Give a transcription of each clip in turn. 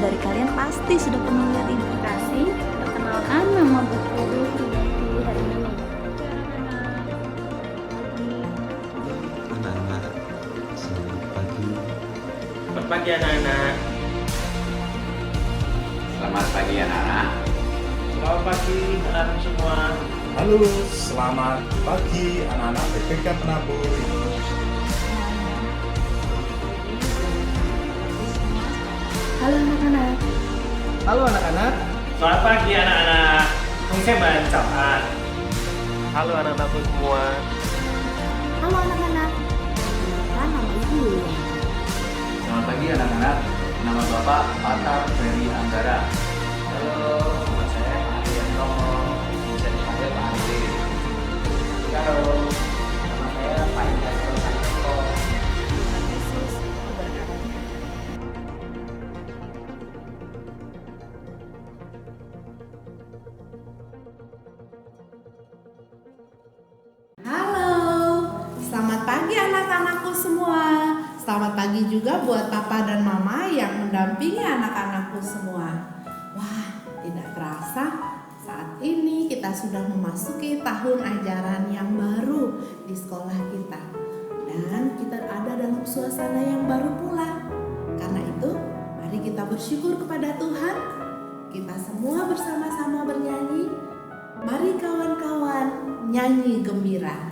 dari kalian pasti sudah pernah lihat ini. Kasih, perkenalkan nama buku di hari ini. Anak-anak, selamat pagi. Selamat pagi anak-anak. Selamat pagi anak-anak. Selamat pagi anak-anak semua. Halo, selamat pagi anak-anak BPK Penabur. Halo anak-anak. Halo anak-anak. Selamat pagi anak-anak. Teman-teman, capat. Halo anak-anakku semua. Halo anak-anak. Perkenalkan nama ibu. Selamat pagi anak-anak. Nama Bapak Patar Ferry Anggara. Halo, nama saya Adrian Romo. Bisa dipanggil Pak Andri. Halo, nama saya Pak Indah Santo. Yesus berkata. Halo, selamat pagi anak-anakku semua. Selamat pagi juga buat papa dan mama yang mendampingi anak-anakku semua. Wah, tidak terasa saat ini kita sudah memasuki tahun ajaran yang baru di sekolah kita. Dan kita ada dalam suasana yang baru pula. Karena itu, mari kita bersyukur kepada Tuhan. Kita semua bersama-sama bernyanyi. Mari kawan-kawan nyanyi gembira.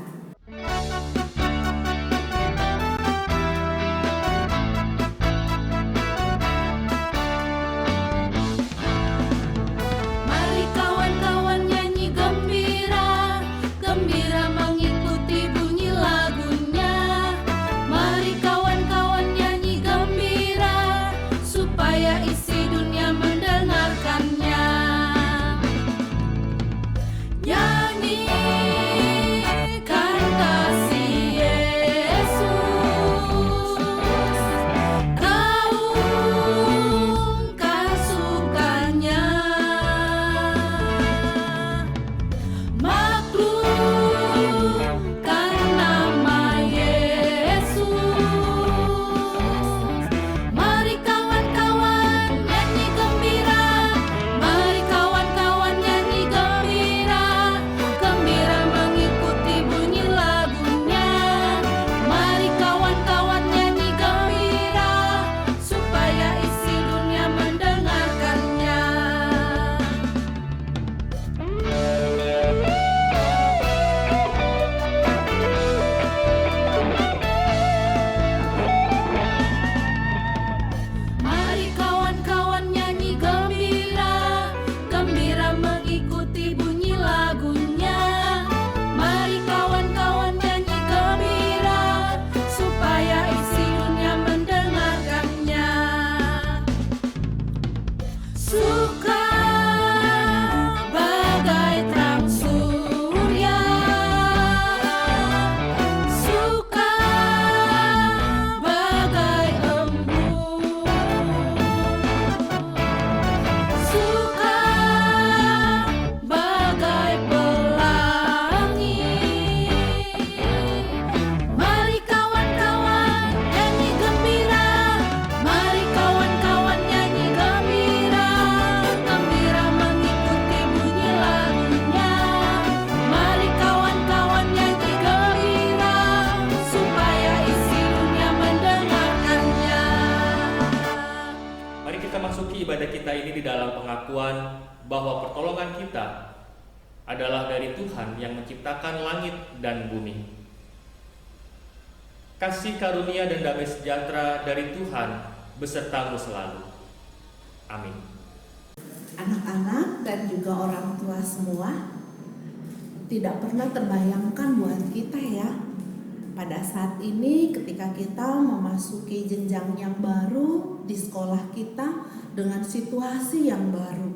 Mari kawan-kawan nyanyi gembira, gembira mengikuti bunyi lagunya. Mari kawan-kawan nyanyi gembira, supaya isi dunia mendengarkannya. Nyanyikan kasih Yesus, gaungkan sukanya, maklumkan nama Yesus. Mari kawan-kawan nyanyi gembira, mari kawan-kawan nyanyi gembira, gembira mengikuti bunyi lagunya. Mari kawan-kawan nyanyi gembira, supaya isi dunia mendengarkannya. Mari kawan-kawan nyanyi gembira, gembira mengikuti bunyi lagunya. Mari kawan-kawan nyanyi gembira, supaya isi dunia mendengarkannya. Suka bagai terang surya, suka bagai embun, suka bagai pelangi. Mari kawan-kawan nyanyi gembira, mari kawan-kawan nyanyi gembira, gembira mengikuti bunyi lagunya. Mari kawan-kawan nyanyi gembira, supaya isi dunia mendengarkannya. Mari kita masuki ibadah kita ini di dalam pengakuan bahwa pertolongan kita adalah dari Tuhan yang menciptakan langit dan bumi. Kasih karunia dan damai sejahtera dari Tuhan besertamu selalu. Amin. Anak-anak dan juga orang tua semua, tidak pernah terbayangkan buat kita ya, pada saat ini ketika kita memasuki jenjang yang baru di sekolah kita dengan situasi yang baru.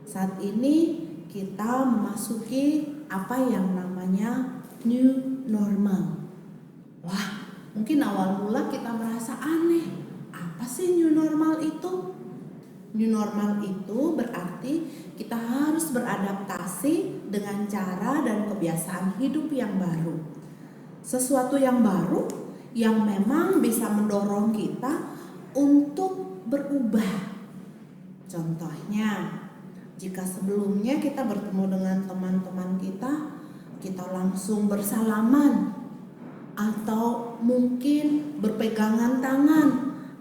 Saat ini kita memasuki apa yang namanya new normal. Wah, mungkin awal mula kita merasa aneh. Apa sih new normal itu? New normal itu berarti kita harus beradaptasi dengan cara dan kebiasaan hidup yang baru. Sesuatu yang baru yang memang bisa mendorong kita untuk berubah. Contohnya, jika sebelumnya kita bertemu dengan teman-teman kita langsung bersalaman, atau mungkin berpegangan tangan,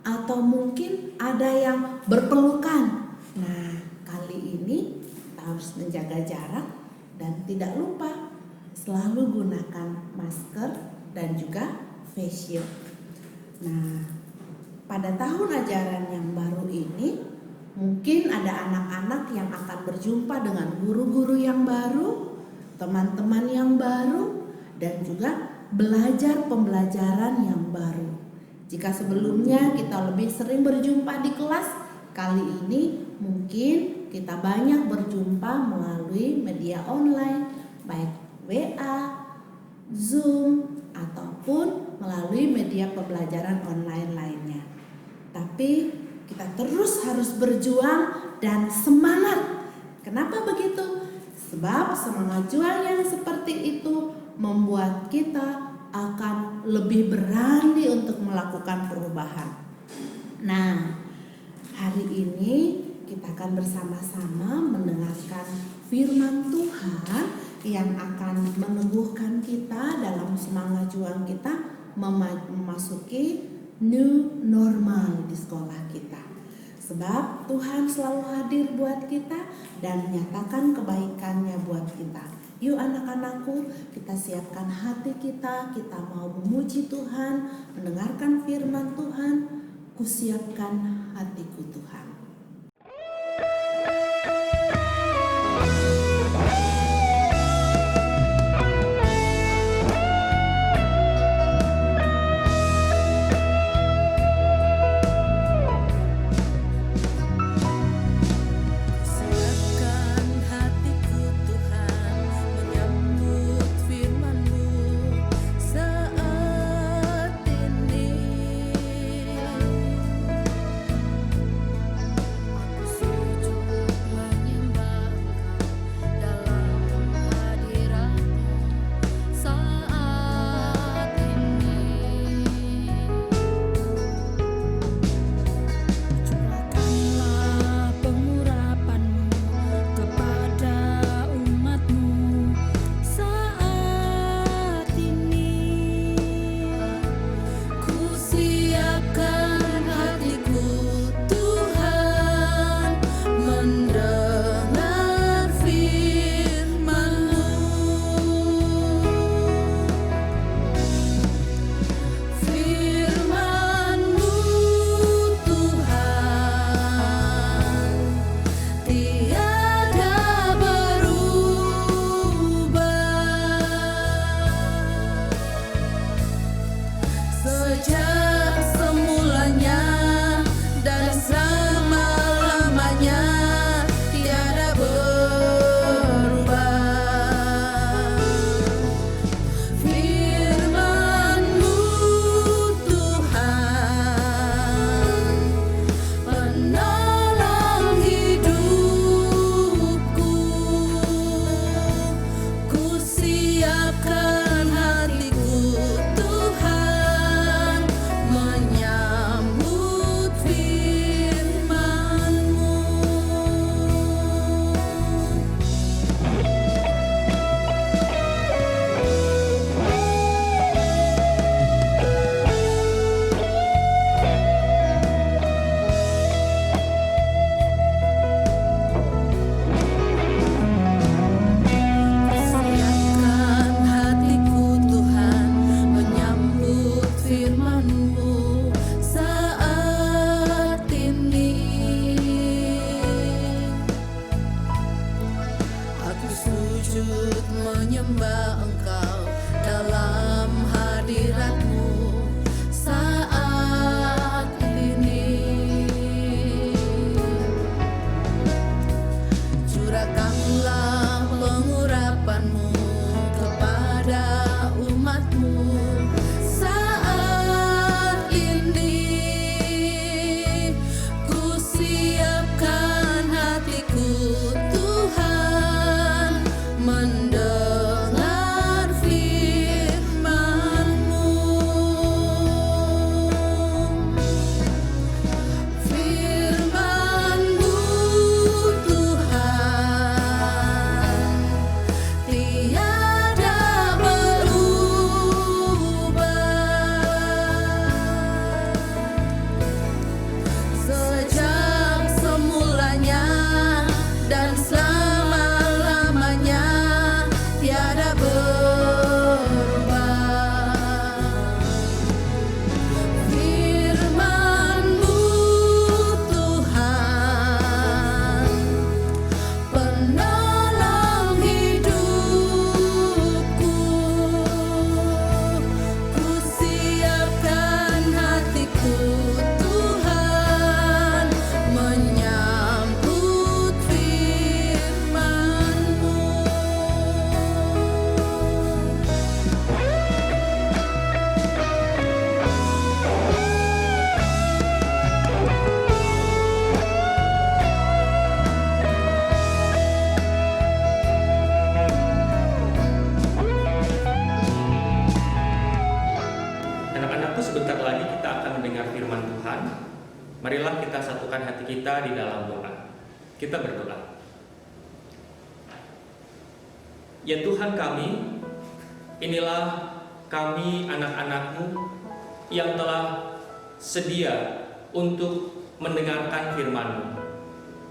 atau mungkin ada yang berpelukan. Nah, kali ini kita harus menjaga jarak dan tidak lupa selalu gunakan masker dan juga face shield. Nah, pada tahun ajaran yang baru ini mungkin ada anak-anak yang akan berjumpa dengan guru-guru yang baru, teman-teman yang baru, dan juga belajar pembelajaran yang baru. Jika sebelumnya kita lebih sering berjumpa di kelas, kali ini mungkin kita banyak berjumpa melalui media online, baik WA, Zoom, ataupun melalui media pembelajaran online lainnya. Tapi kita terus harus berjuang dan semangat. Kenapa begitu? Sebab semangat juang yang seperti itu membuat kita akan lebih berani untuk melakukan perubahan. Nah, hari ini kita akan bersama-sama mendengarkan firman Tuhan yang akan meneguhkan kita dalam semangat juang kita memasuki new normal di sekolah kita. Sebab Tuhan selalu hadir buat kita dan menyatakan kebaikannya buat kita. Yuk anak-anakku, kita siapkan hati kita mau memuji Tuhan, mendengarkan firman Tuhan. Kusiapkan hatiku Tuhan. mendengar firman Tuhan, marilah kita satukan hati kita di dalam doa. Kita berdoa. Ya Tuhan kami, inilah kami anak-anak-Mu yang telah sedia untuk mendengarkan firman-Mu.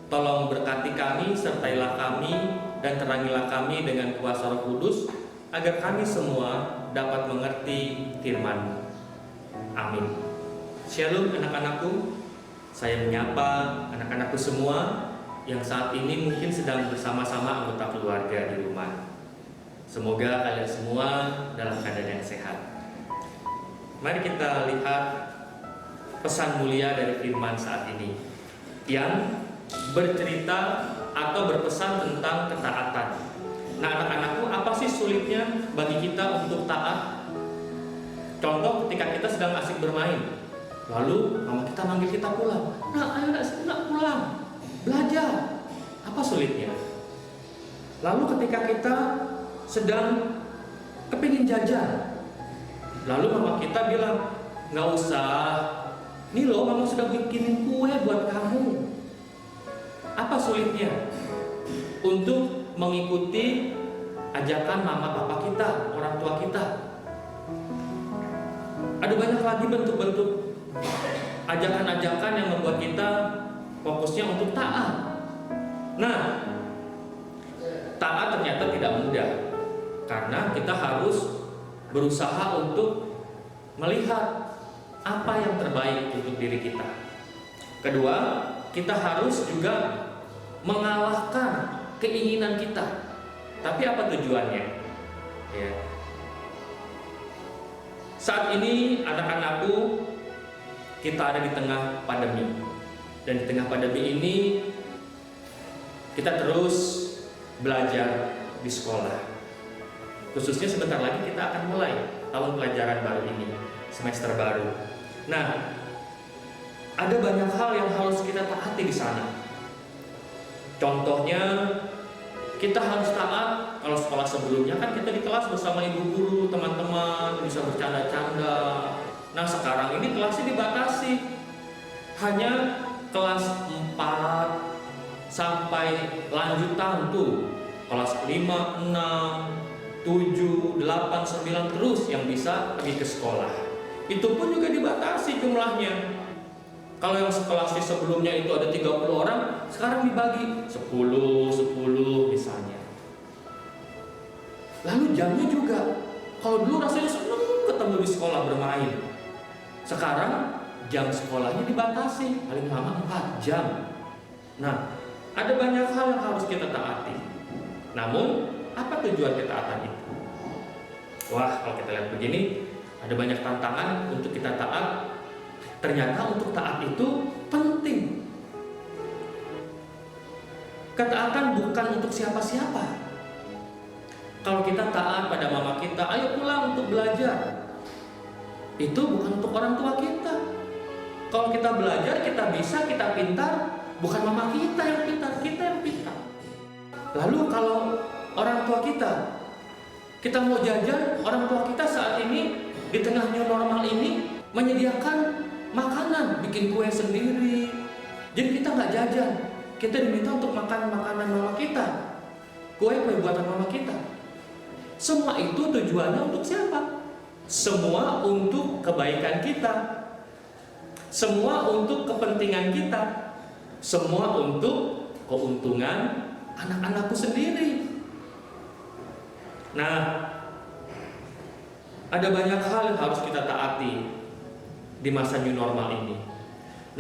Tolong berkati kami, sertailah kami, dan terangilah kami dengan kuasa Roh Kudus, agar kami semua dapat mengerti firman-Mu. Amin. Shalom anak-anakku. Saya menyapa anak-anakku semua yang saat ini mungkin sedang bersama-sama anggota keluarga di rumah. Semoga kalian semua dalam keadaan yang sehat. Mari kita lihat pesan mulia dari firman saat ini yang bercerita atau berpesan tentang ketaatan. Nah, anak-anakku, apa sih sulitnya bagi kita untuk taat? Contoh ketika kita sedang asik bermain, lalu mama kita manggil kita pulang. Nah, ayo nak pulang, belajar. Apa sulitnya? Lalu ketika kita sedang kepingin jajan, lalu mama kita bilang, nggak usah, nih loh mama sudah bikinin kue buat kamu. Apa sulitnya untuk mengikuti ajakan mama papa kita, orang tua kita? Ada banyak lagi bentuk-bentuk ajakan-ajakan yang membuat kita fokusnya untuk taat. Nah, taat ternyata tidak mudah, karena kita harus berusaha untuk melihat apa yang terbaik untuk diri kita. Kedua, kita harus juga mengalahkan keinginan kita. Tapi apa tujuannya? Ya. Saat ini anak-anakku, kita ada di tengah pandemi. Dan di tengah pandemi ini kita terus belajar di sekolah. Khususnya sebentar lagi kita akan mulai tahun pelajaran baru ini, semester baru. Nah, ada banyak hal yang harus kita taati di sana. Contohnya, kita harus taat. Kalau sekolah sebelumnya kan kita di kelas bersama ibu guru, teman-teman, bisa bercanda-canda. Nah, sekarang ini kelasnya dibatasi. Hanya kelas 4 sampai lanjutan tuh. Kelas 5, 6, 7, 8, 9 terus yang bisa pergi ke sekolah. Itu pun juga dibatasi jumlahnya. Kalau yang sekelas sebelumnya itu ada 30 orang, sekarang dibagi 10 misalnya. Lalu jamnya juga. Kalau dulu rasanya seneng ketemu di sekolah bermain. Sekarang jam sekolahnya dibatasi, paling lama 4 jam. Nah, ada banyak hal yang harus kita taati. Namun, apa tujuan ketaatan itu? Wah, kalau kita lihat begini, ada banyak tantangan untuk kita taat. Ternyata untuk taat itu penting. Ketaatan bukan untuk siapa-siapa. Kalau kita taat pada mama kita, ayo pulang untuk belajar, itu bukan untuk orang tua kita. Kalau kita belajar, kita bisa, kita pintar, bukan mama kita yang pintar, kita yang pintar. Lalu kalau orang tua kita mau jajan, orang tua kita saat ini di tengah new normal ini menyediakan makanan, bikin kue sendiri. Jadi kita nggak jajan, kita diminta untuk makan makanan mama kita, kue buatan mama kita. Semua itu tujuannya untuk siapa? Semua untuk kebaikan kita, semua untuk kepentingan kita, semua untuk keuntungan anak-anakku sendiri. Nah, ada banyak hal yang harus kita taati di masa new normal ini.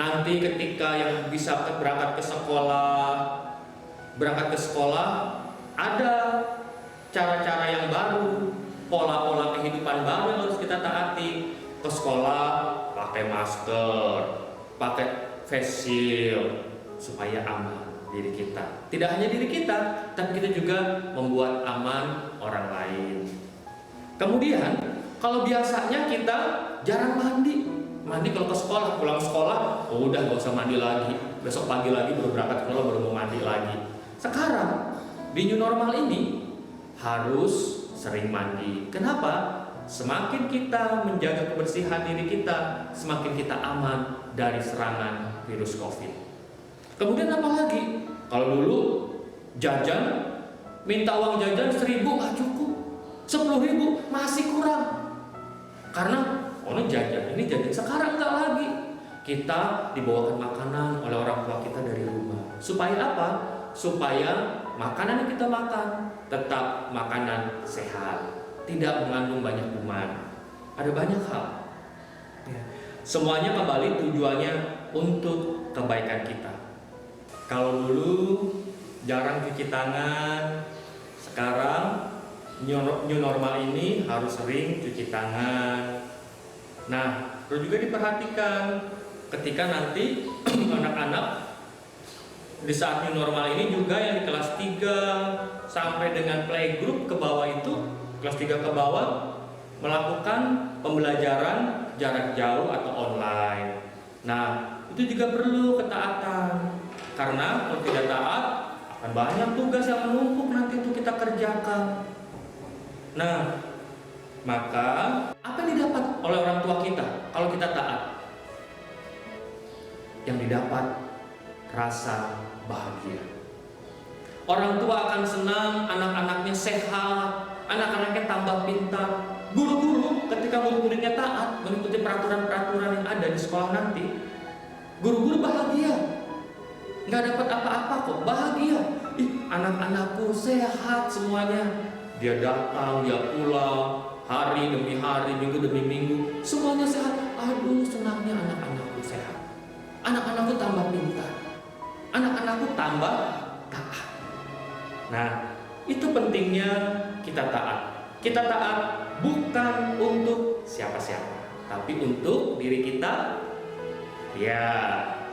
Nanti ketika yang bisa berangkat ke sekolah, ada cara-cara yang baru, pola-pola kehidupan baru yang harus kita taati. Ke sekolah pakai masker, pakai face shield supaya aman diri kita. Tidak hanya diri kita, tapi kita juga membuat aman orang lain. Kemudian, kalau biasanya kita jarang mandi kalau ke sekolah, pulang sekolah, udah gak usah mandi lagi. Besok pagi lagi baru berangkat sekolah, baru mau mandi lagi. Sekarang di new normal ini harus sering mandi. Kenapa? semakin kita menjaga kebersihan diri kita, semakin kita aman dari serangan virus COVID. Kemudian apa lagi? Kalau dulu jajan, minta uang jajan 1.000 nggak cukup, 10.000 masih kurang. Karena jajan ini jajan. Sekarang nggak lagi. Kita dibawakan makanan oleh orang tua kita dari rumah. Supaya apa? Supaya makanan yang kita makan tetap makanan sehat, tidak mengandung banyak kuman. Ada banyak hal. Semuanya kembali tujuannya untuk kebaikan kita. Kalau dulu jarang cuci tangan, sekarang new normal ini harus sering cuci tangan. Nah, perlu juga diperhatikan ketika nanti anak-anak di saat new normal ini juga yang di kelas 3 sampai dengan playgroup ke bawah itu, kelas 3 ke bawah melakukan pembelajaran jarak jauh atau online. Nah, itu juga perlu ketaatan. Karena kalau tidak taat akan banyak tugas yang menumpuk nanti untuk kita kerjakan. Nah, maka apa yang didapat oleh orang tua kita kalau kita taat? Yang didapat rasa bahagia. Orang tua akan senang anak-anaknya sehat, anak-anaknya tambah pintar. Guru-guru ketika murid-muridnya taat mengikuti peraturan-peraturan yang ada di sekolah nanti, guru-guru bahagia. Nggak dapat apa-apa kok, bahagia. Anak-anakku sehat semuanya. Dia datang, dia pulang, hari demi hari, minggu demi minggu, semuanya sehat. Aduh, senangnya anak-anakku sehat. Anak-anakku tambah pintar. Anak-anakku tambah taat. Nah, itu pentingnya kita taat. Kita taat bukan untuk siapa-siapa, tapi untuk diri kita. Ya,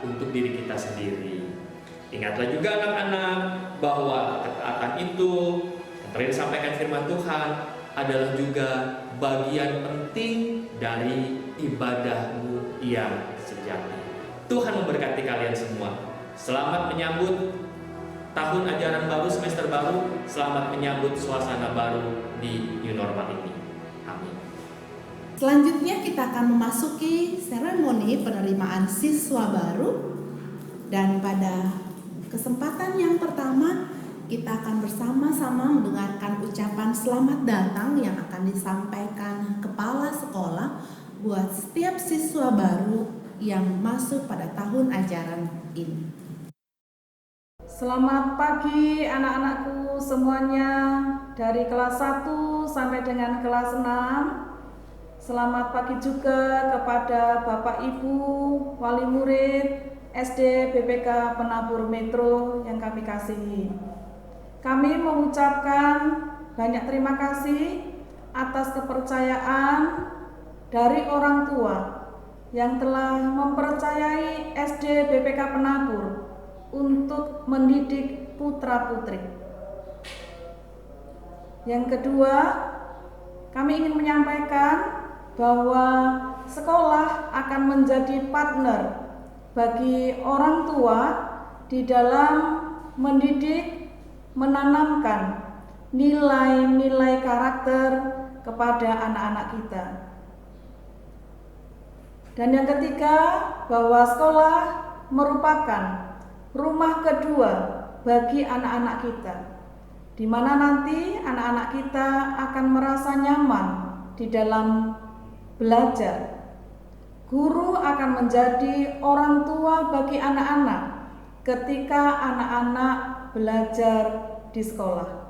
untuk diri kita sendiri. Ingatlah juga anak-anak bahwa ketaatan itu yang telah disampaikan firman Tuhan adalah juga bagian penting dari ibadahmu yang sejati. Tuhan memberkati kalian semua. Selamat menyambut tahun ajaran baru, semester baru. Selamat menyambut suasana baru di new normal ini. Amin. Selanjutnya kita akan memasuki seremoni penerimaan siswa baru. Dan pada kesempatan yang pertama kita akan bersama-sama mendengarkan ucapan selamat datang yang akan disampaikan kepala sekolah buat setiap siswa baru yang masuk pada tahun ajaran ini. Selamat pagi anak-anakku semuanya dari kelas 1 sampai dengan kelas 6. Selamat pagi juga kepada Bapak Ibu wali murid SD BPK Penabur Metro yang kami kasihi. Kami mengucapkan banyak terima kasih atas kepercayaan dari orang tua yang telah mempercayai SD BPK Penabur untuk mendidik putra-putri. Yang kedua, kami ingin menyampaikan bahwa sekolah akan menjadi partner bagi orang tua di dalam mendidik, menanamkan nilai-nilai karakter kepada anak-anak kita. Dan yang ketiga, bahwa sekolah merupakan rumah kedua bagi anak-anak kita, di mana nanti anak-anak kita akan merasa nyaman di dalam belajar. Guru akan menjadi orang tua bagi anak-anak ketika anak-anak belajar di sekolah.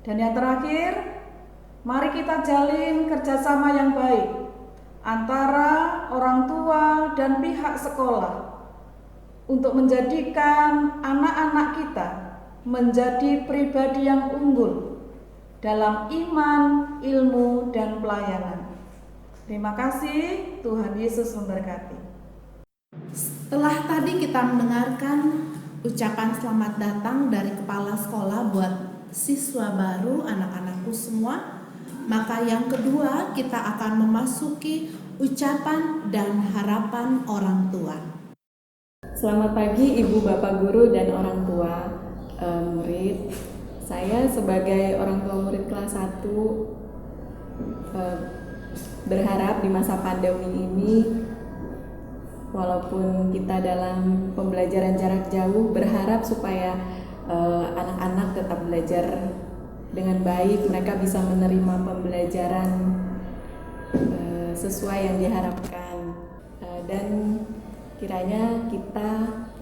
Dan yang terakhir, mari kita jalin kerjasama yang baik antara orang tua dan pihak sekolah untuk menjadikan anak-anak kita menjadi pribadi yang unggul dalam iman, ilmu, dan pelayanan. Terima kasih, Tuhan Yesus memberkati. Setelah tadi kita mendengarkan ucapan selamat datang dari kepala sekolah buat siswa baru, anak-anakku semua, maka yang kedua kita akan memasuki ucapan dan harapan orang tua. Selamat pagi Ibu Bapak Guru dan orang tua murid. Saya sebagai orang tua murid kelas 1 berharap di masa pandemi ini, walaupun kita dalam pembelajaran jarak jauh, berharap supaya anak-anak tetap belajar dengan baik, mereka bisa menerima pembelajaran sesuai yang diharapkan, dan kiranya kita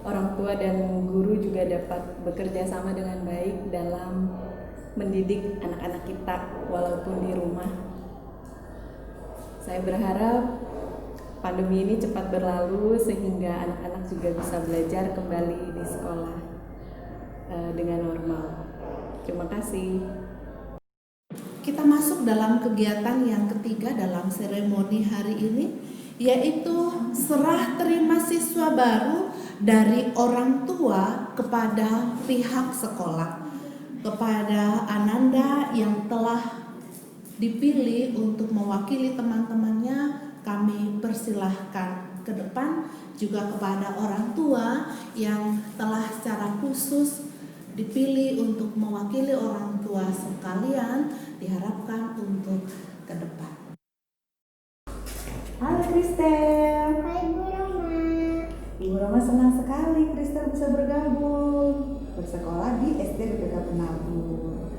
orang tua dan guru juga dapat bekerja sama dengan baik dalam mendidik anak-anak kita walaupun di rumah. Saya berharap pandemi ini cepat berlalu sehingga anak-anak juga bisa belajar kembali di sekolah dengan normal. Terima kasih. Kita masuk dalam kegiatan yang ketiga dalam seremoni hari ini, yaitu serah terima siswa baru dari orang tua kepada pihak sekolah. Kepada Ananda yang telah dipilih untuk mewakili teman-temannya, kami persilahkan ke depan. Juga kepada orang tua yang telah secara khusus dipilih untuk mewakili orang tua sekalian, diharapkan untuk ke depan. Halo Kristel. Hai Bu Roma. Ibu Roma senang sekali Kristel bisa bergabung bersekolah di SD BPK Penabur.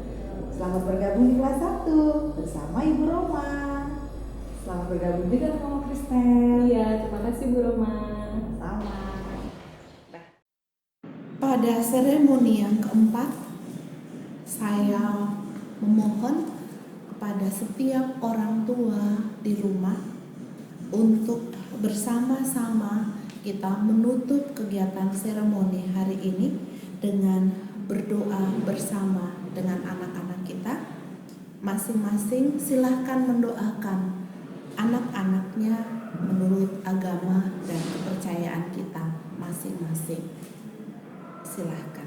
Selamat bergabung di kelas 1 bersama Ibu Roma. Selamat bergabung juga sama Kristel. Iya, terima kasih Bu Roma. Sama. Pada seremoni yang keempat, saya memohon kepada setiap orang tua di rumah untuk bersama-sama kita menutup kegiatan seremoni hari ini dengan berdoa bersama dengan anak-anak kita. Masing-masing silahkan mendoakan anak-anaknya menurut agama dan kepercayaan kita masing-masing. Silahkan.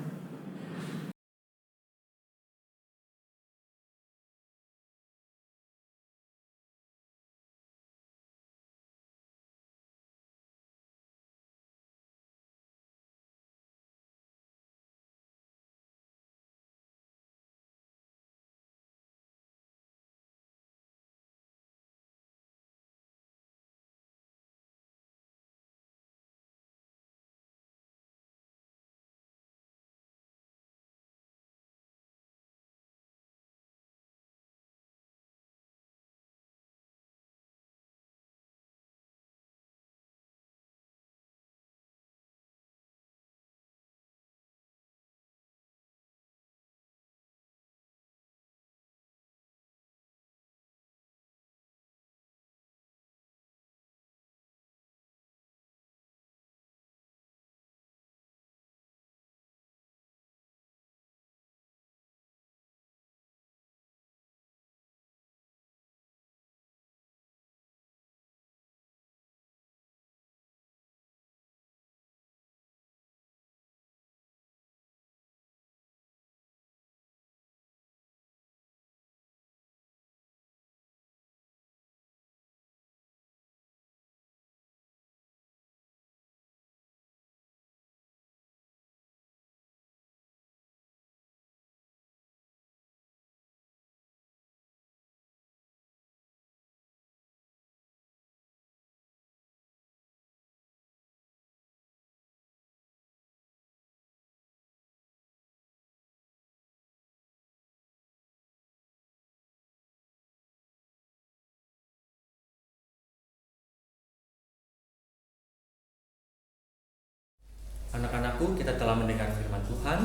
Anak-anakku, kita telah mendengar firman Tuhan.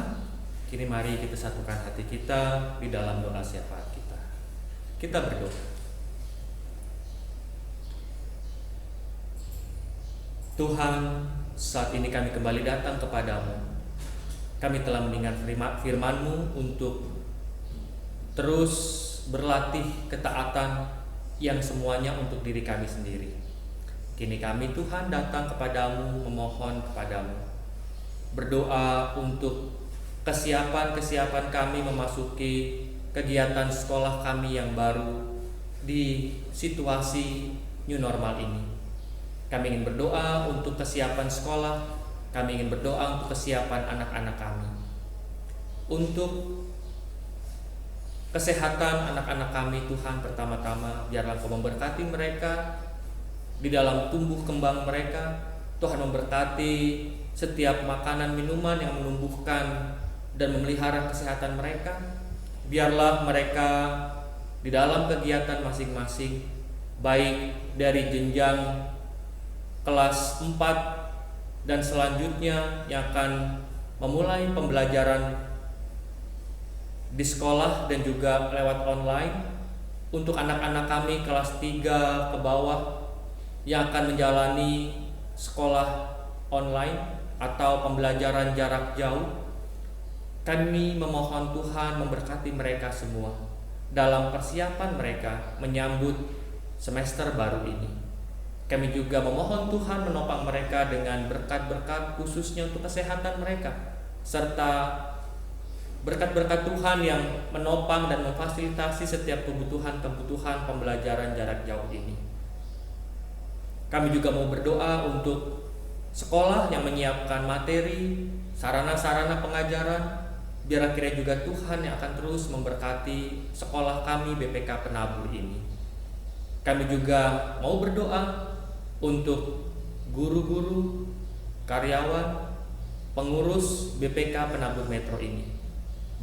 Kini mari kita satukan hati kita di dalam doa syafaat kita. Kita berdoa. Tuhan, saat ini kami kembali datang kepadamu. Kami telah mendengar firman-Mu untuk terus berlatih ketaatan yang semuanya untuk diri kami sendiri. Kini kami Tuhan datang kepadamu, memohon kepadamu, berdoa untuk kesiapan kami memasuki kegiatan sekolah kami yang baru di situasi new normal ini. Kami ingin berdoa untuk kesiapan sekolah, kami ingin berdoa untuk kesiapan anak-anak kami, untuk kesehatan anak-anak kami Tuhan. Pertama-tama biarlah Kau memberkati mereka di dalam tumbuh kembang mereka. Tuhan memberkati setiap makanan minuman yang menumbuhkan dan memelihara kesehatan mereka. Biarlah mereka di dalam kegiatan masing-masing, baik dari jenjang kelas 4 dan selanjutnya yang akan memulai pembelajaran di sekolah dan juga lewat online, untuk anak-anak kami kelas 3 ke bawah yang akan menjalani sekolah online atau pembelajaran jarak jauh. Kami memohon Tuhan memberkati mereka semua dalam persiapan mereka menyambut semester baru ini. Kami juga memohon Tuhan menopang mereka dengan berkat-berkat khususnya untuk kesehatan mereka, serta berkat-berkat Tuhan yang menopang dan memfasilitasi setiap kebutuhan-kebutuhan pembelajaran jarak jauh ini. Kami juga mau berdoa untuk sekolah yang menyiapkan materi, sarana-sarana pengajaran. Biar akhirnya juga Tuhan yang akan terus memberkati sekolah kami BPK Penabur ini. Kami juga mau berdoa untuk guru-guru, karyawan, pengurus BPK Penabur Metro ini.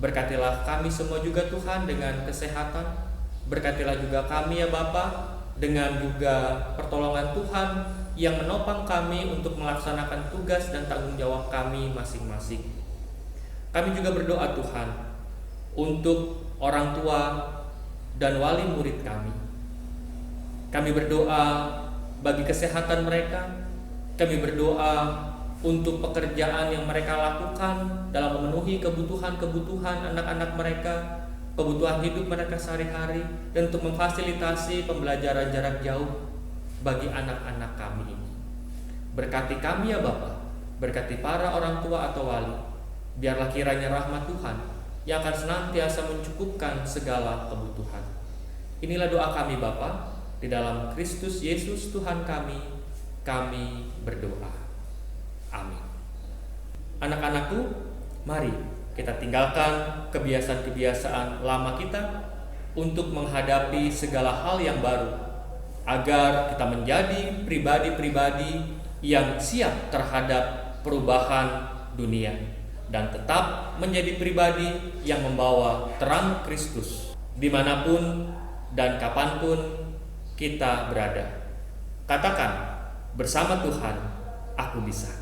Berkatilah kami semua juga Tuhan dengan kesehatan. Berkatilah juga kami ya Bapa dengan juga pertolongan Tuhan yang menopang kami untuk melaksanakan tugas dan tanggung jawab kami masing-masing. Kami juga berdoa Tuhan untuk orang tua dan wali murid kami. Kami berdoa bagi kesehatan mereka. Kami berdoa untuk pekerjaan yang mereka lakukan dalam memenuhi kebutuhan-kebutuhan anak-anak mereka, kebutuhan hidup mereka sehari-hari, dan untuk memfasilitasi pembelajaran jarak jauh bagi anak-anak kami ini. Berkati kami ya Bapa, berkati para orang tua atau wali. Biarlah kiranya rahmat Tuhan yang akan senantiasa mencukupkan segala kebutuhan. Inilah doa kami Bapa, di dalam Kristus Yesus Tuhan kami berdoa. Amin. Anak-anakku, mari kita tinggalkan kebiasaan-kebiasaan lama kita untuk menghadapi segala hal yang baru, agar kita menjadi pribadi-pribadi yang siap terhadap perubahan dunia dan tetap menjadi pribadi yang membawa terang Kristus dimanapun dan kapanpun kita berada. Katakan bersama Tuhan, aku bisa.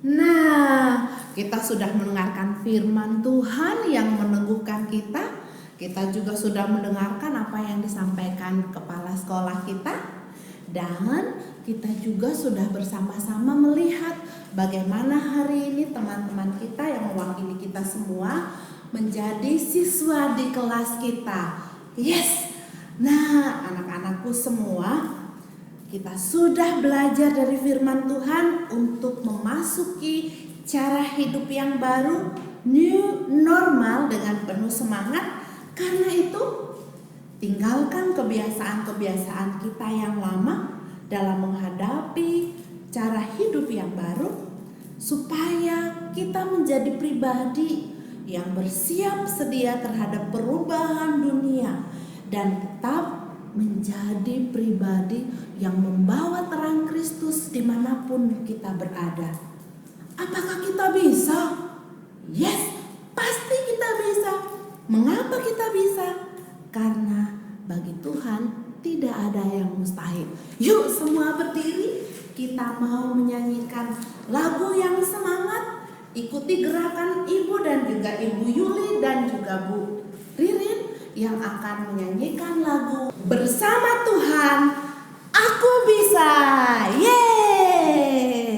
Nah, kita sudah mendengarkan firman Tuhan yang meneguhkan kita. Kita juga sudah mendengarkan apa yang disampaikan kepala sekolah kita. Dan kita juga sudah bersama-sama melihat bagaimana hari ini teman-teman kita yang mewakili kita semua menjadi siswa di kelas kita. Yes! Nah, anak-anakku semua, kita sudah belajar dari firman Tuhan untuk memasuki cara hidup yang baru, new normal dengan penuh semangat. Karena itu, tinggalkan kebiasaan-kebiasaan kita yang lama dalam menghadapi cara hidup yang baru, supaya kita menjadi pribadi yang bersiap sedia terhadap perubahan dunia dan tetap menjadi pribadi yang membawa terang Kristus dimanapun kita berada. Apakah kita bisa? Yes, pasti kita bisa. Mengapa kita bisa? Karena bagi Tuhan tidak ada yang mustahil. Yuk semua berdiri, kita mau menyanyikan lagu yang semangat. Ikuti gerakan Ibu dan juga Ibu Yuli dan juga Bu Ririn yang akan menyanyikan lagu Bersama Tuhan Aku Bisa. Yeay!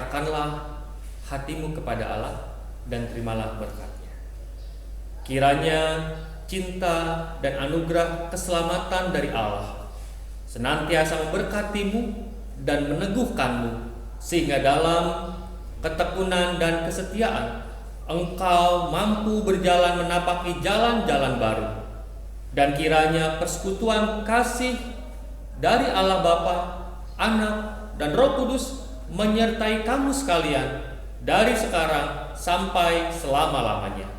serahkanlah hatimu kepada Allah dan terimalah berkat-Nya. Kiranya cinta dan anugerah keselamatan dari Allah senantiasa memberkatimu dan meneguhkanmu, sehingga dalam ketekunan dan kesetiaan engkau mampu berjalan menapaki jalan-jalan baru. Dan kiranya persekutuan kasih dari Allah Bapa, Anak, dan Roh Kudus menyertai kamu sekalian dari sekarang sampai selama-lamanya.